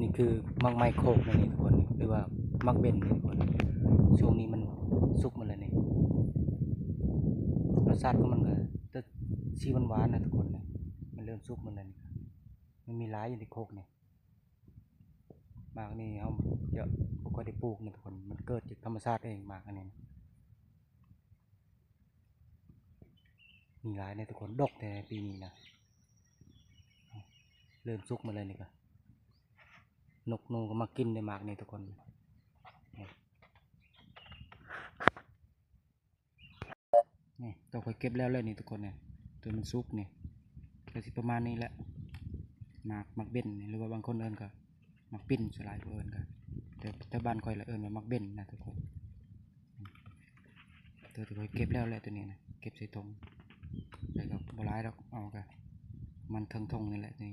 นี่คือมักไม้โคกนะนี่ทุกคนหรือว่ามักเบนนี่ทุกคนช่วงนี้มันสุกมันเลยนี่รสชาติก็มันก็จะชีหวานๆนะทุกคนนะมันเริ่มสุกมันเลยนี่มันมีหลายอยู่ในโคกนี่หมากนี่เขาเยอะบ่ค่อยได้ปลูกนะทุกคนมันเกิดจากธรรมชาติเองหมากอันนี้นะมีหลายในทุกคนดกแต่ปีนี้นะเริ่มสุกมันเลยนี่ก็นกนูก็มากินในหมากนี่ทุกคนนี่ต้องคอยเก็บแล้วเลยนี่ทุกคนเนี่ยตัวมันสุกนี่ก็สิประมาณนี้แหละมักเบนหรือว่าบางคนเอิ้นก็มักปิ้นสลายเอิ้นก็แต่บ้านคอยละเอิ้นว่ามักเบนนะทุกคนตัวที่คอยเก็บแล้วแหละตัวนี้นะเก็บใส่ถุงใส่กับบหลายดอกเอาก็มันเทิงทงนี่แหละนี่